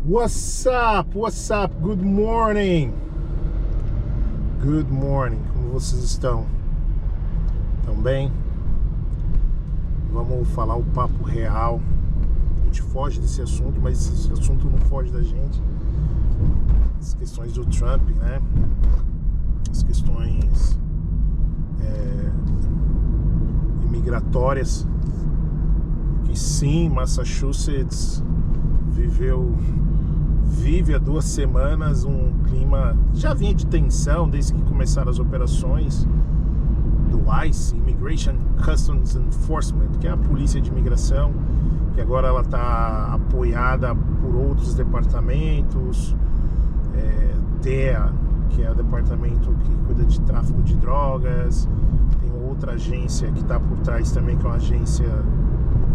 What's up? What's up? Good morning. Good morning. Como vocês estão? Estão bem? Vamos falar o papo real. A gente foge desse assunto, mas esse assunto não foge da gente. As questões do Trump, né? As questões imigratórias. Que sim, Massachusetts vive há 2 semanas um clima, já vinha de tensão desde que começaram as operações do ICE, Immigration Customs Enforcement, que é a polícia de imigração, que agora ela está apoiada por outros departamentos, DEA, que é o departamento que cuida de tráfico de drogas, tem outra agência que está por trás também, que é uma agência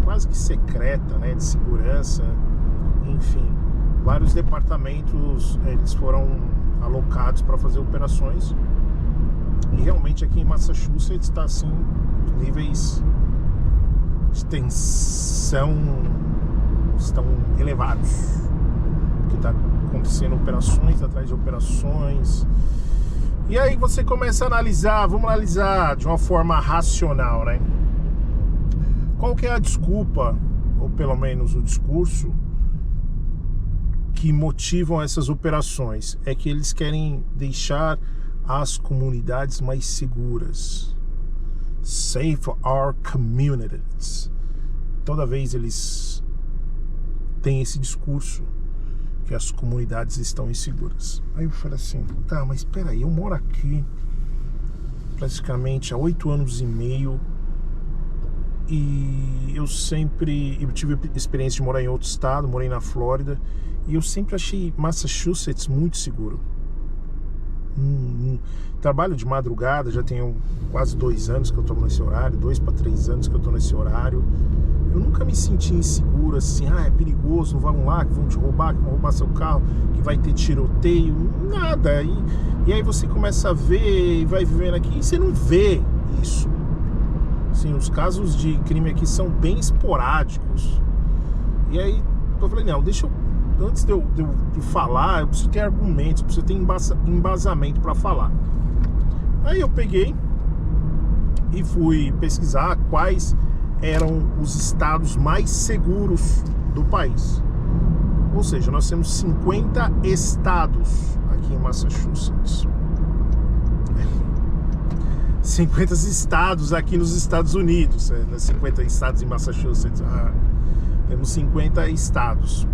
quase que secreta, né, de segurança, enfim, vários departamentos eles foram alocados para fazer operações, e realmente aqui em Massachusetts está assim, níveis de tensão estão elevados, porque está acontecendo operações atrás de operações, e aí você começa a analisar, vamos analisar de uma forma racional, né? Qual que é a desculpa, ou pelo menos o discurso, que motivam essas operações? É que eles querem deixar as comunidades mais seguras. Save our communities. Toda vez eles têm esse discurso que as comunidades estão inseguras. Aí eu falei assim, tá, mas espera aí, eu moro aqui praticamente há 8 anos e meio, e eu tive experiência de morar em outro estado, morei na Flórida, e eu sempre achei Massachusetts muito seguro. Trabalho de madrugada, já tenho quase 2 anos que eu estou nesse horário, 2 para 3 anos que eu estou nesse horário. Eu nunca me senti inseguro assim, é perigoso, vamos lá, que vão te roubar, que vão roubar seu carro, que vai ter tiroteio, nada. E aí você começa a ver e vai vivendo aqui e você não vê isso. Assim, os casos de crime aqui são bem esporádicos. E aí eu falei, não, deixa eu, antes de eu falar, eu preciso ter argumentos, eu preciso ter embasamento para falar. Aí eu peguei e fui pesquisar quais eram os estados mais seguros do país. Ou seja, nós temos 50 estados aqui em Massachusetts. 50 estados aqui nos Estados Unidos, 50 estados em Massachusetts, temos 50 estados.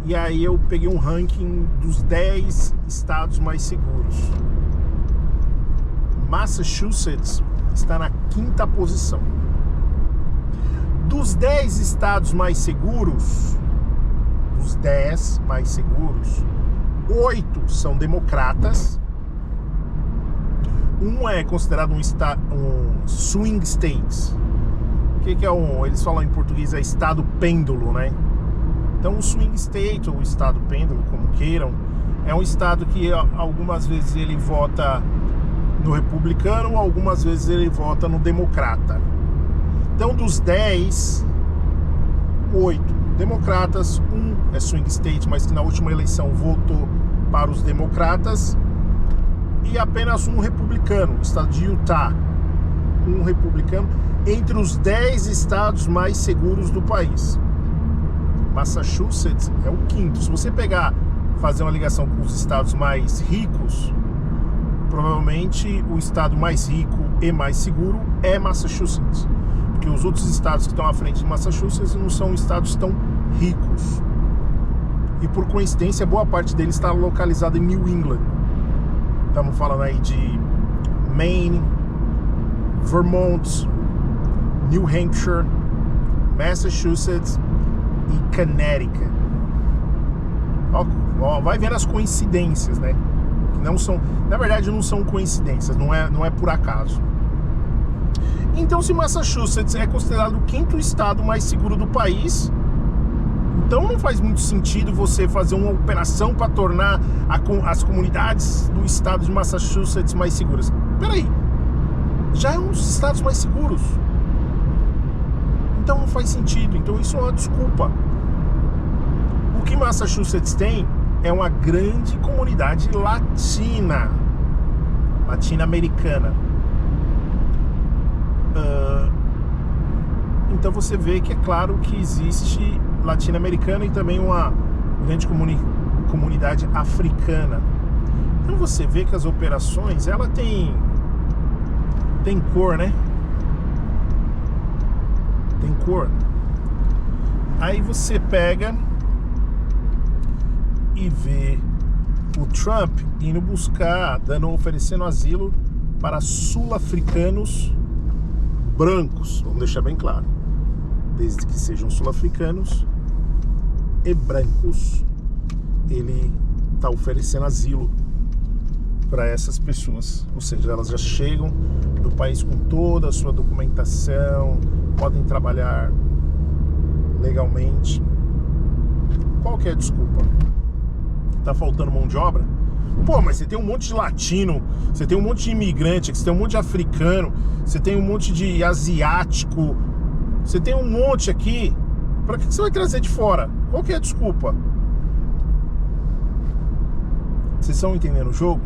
E aí eu peguei um ranking dos 10 estados mais seguros. Massachusetts está na 5ª posição. Dos 10 estados mais seguros, 8 são democratas. Um é considerado um swing states. O que é eles falam em português, é estado pêndulo, né? Então o swing state, ou estado pêndulo, como queiram, é um estado que algumas vezes ele vota no republicano, algumas vezes ele vota no democrata. Então dos 10, 8 democratas, um é swing state, mas que na última eleição votou para os democratas, e apenas um republicano, o estado de Utah, um republicano, entre os 10 estados mais seguros do país. Massachusetts é o 5º. Se você fazer uma ligação com os estados mais ricos, provavelmente o estado mais rico e mais seguro é Massachusetts, porque os outros estados que estão à frente de Massachusetts não são estados tão ricos, e por coincidência boa parte deles está localizada em New England. Estamos falando aí de Maine, Vermont, New Hampshire, Massachusetts e Connecticut. Vai vendo as coincidências, né? Que não são, na verdade, não são coincidências, não é por acaso. Então, se Massachusetts é considerado o 5º estado mais seguro do país, então não faz muito sentido você fazer uma operação para tornar as comunidades do estado de Massachusetts mais seguras. Peraí, já é um dos estados mais seguros. Então não faz sentido. Então isso é uma desculpa. O que Massachusetts tem é uma grande comunidade latino-americana. Então você vê que é claro que existe latino-americana e também uma grande comunidade africana. Então você vê que as operações, ela tem cor, né? Tem cor. Aí você pega e vê o Trump indo buscar, oferecendo asilo para sul-africanos brancos, vamos deixar bem claro, desde que sejam sul-africanos e brancos, ele está oferecendo asilo para essas pessoas, ou seja, elas já chegam do país com toda a sua documentação, podem trabalhar legalmente. Qual que é a desculpa? Tá faltando mão de obra? Pô, mas você tem um monte de latino, você tem um monte de imigrante, você tem um monte de africano, você tem um monte de asiático, você tem um monte aqui. Pra que você vai trazer de fora? Qual que é a desculpa? Vocês estão entendendo o jogo?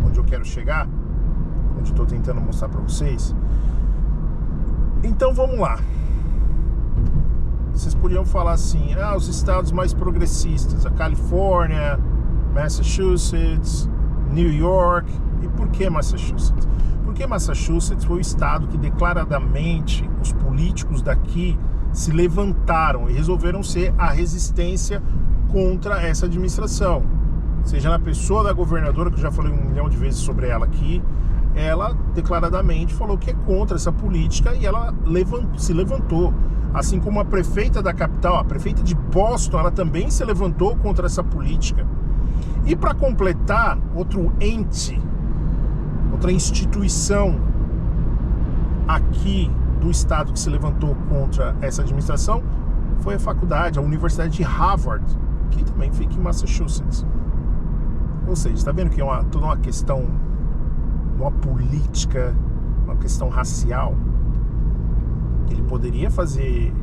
Onde eu quero chegar? Onde eu tô tentando mostrar pra vocês? Então vamos lá. Vocês podiam falar assim, os estados mais progressistas, a Califórnia, Massachusetts, New York. E por que Massachusetts? Porque Massachusetts foi o estado que declaradamente os políticos daqui se levantaram e resolveram ser a resistência contra essa administração. Seja na pessoa da governadora, que eu já falei 1 milhão de vezes sobre ela aqui, ela declaradamente falou que é contra essa política e ela se levantou. Assim como a prefeita da capital, a prefeita de Boston, ela também se levantou contra essa política. E para completar, outro ente, outra instituição aqui do estado que se levantou contra essa administração foi a faculdade, a Universidade de Harvard, que também fica em Massachusetts. Ou seja, está vendo que é toda uma questão, uma política, uma questão racial. Ele poderia fazer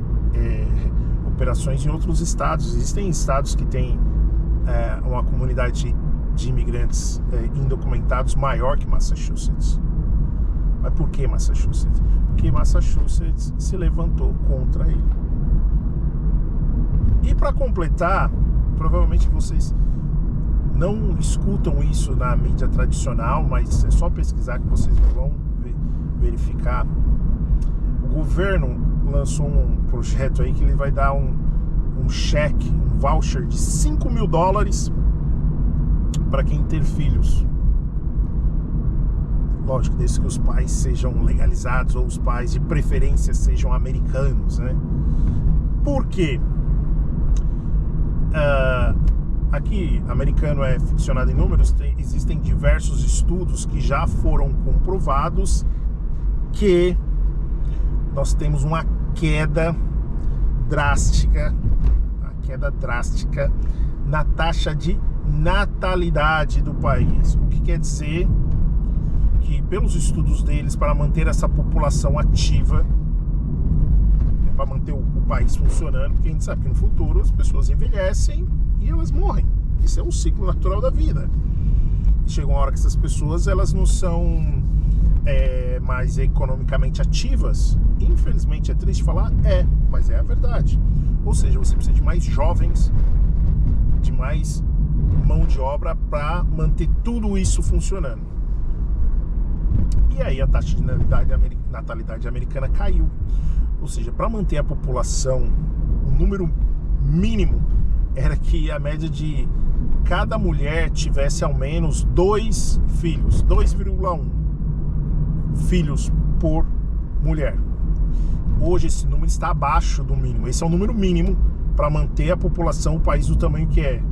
operações em outros estados. Existem estados que têm uma comunidade de imigrantes indocumentados maior que Massachusetts. Mas por que Massachusetts? Porque Massachusetts se levantou contra ele. E para completar, provavelmente vocês não escutam isso na mídia tradicional, mas é só pesquisar que vocês vão verificar. O governo lançou um projeto aí que ele vai dar um cheque, um voucher de $5 mil para quem ter filhos. Lógico, desde que os pais sejam legalizados ou os pais de preferência sejam americanos, né? Por quê? Aqui, americano é ficcionado em números, existem diversos estudos que já foram comprovados que nós temos uma queda drástica na taxa de natalidade do país. O que quer dizer que, pelos estudos deles, para manter essa população ativa, para manter o país funcionando, porque a gente sabe que no futuro as pessoas envelhecem e elas morrem. Isso é um ciclo natural da vida. E chega uma hora que essas pessoas elas não são mais economicamente ativas. Infelizmente, é triste falar, mas é a verdade. Ou seja, você precisa de mais jovens, de mais mão de obra para manter tudo isso funcionando. E aí a taxa de natalidade americana caiu. Ou seja, para manter a população, o número mínimo era que a média de cada mulher tivesse ao menos 2 filhos, 2,1 filhos por mulher. Hoje esse número está abaixo do mínimo. Esse é o número mínimo para manter a população, o país do tamanho que é,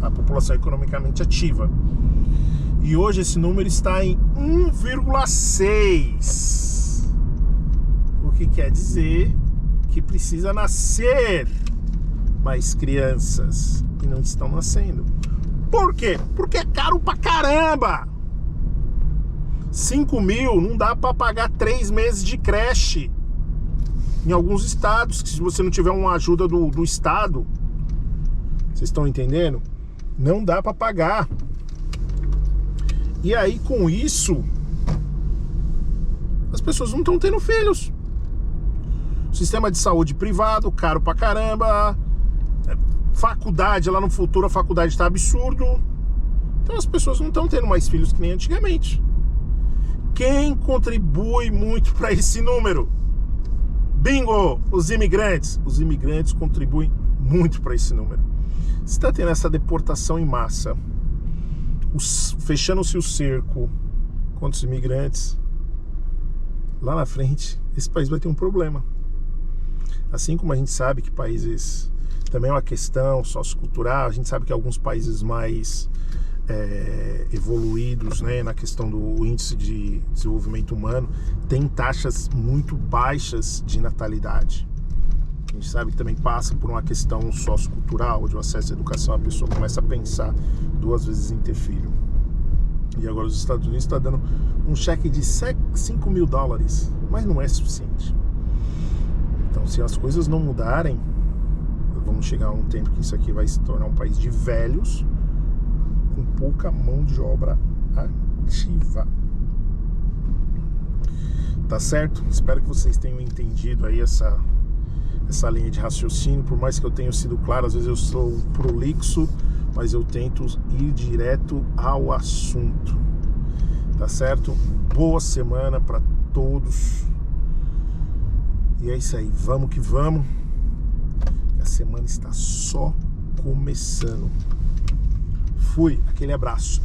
a população economicamente ativa. E hoje esse número está em 1,6. O que quer dizer que precisa nascer mais crianças e não estão nascendo. Por quê? Porque é caro pra caramba. 5 mil não dá pra pagar 3 meses de creche. Em alguns estados, que se você não tiver uma ajuda do estado, Vocês estão entendendo? Não dá para pagar. E aí, com isso, as pessoas não estão tendo filhos. Sistema de saúde privado, caro pra caramba. Faculdade, lá no futuro a faculdade tá absurdo. Então as pessoas não estão tendo mais filhos que nem antigamente. Quem contribui muito para esse número? Bingo! Os imigrantes. Os imigrantes contribuem muito para esse número. Você está tendo essa deportação em massa, fechando-se o cerco contra os imigrantes. Lá na frente, esse país vai ter um problema. Assim como a gente sabe que países... Também é uma questão sociocultural. A gente sabe que alguns países mais evoluídos, né, na questão do índice de desenvolvimento humano, tem taxas muito baixas de natalidade. A gente sabe que também passa por uma questão sociocultural, de acesso à educação. A pessoa começa a pensar 2 vezes em ter filho. E agora os Estados Unidos estão dando um cheque de $5 mil, mas não é suficiente. Então, se as coisas não mudarem, vamos chegar a um tempo que isso aqui vai se tornar um país de velhos com pouca mão de obra ativa. Tá certo? Espero que vocês tenham entendido aí essa linha de raciocínio. Por mais que eu tenha sido claro, às vezes eu sou prolixo, mas eu tento ir direto ao assunto. Tá certo? Boa semana para todos. E é isso aí, vamos que vamos. A semana está só começando. Fui, aquele abraço.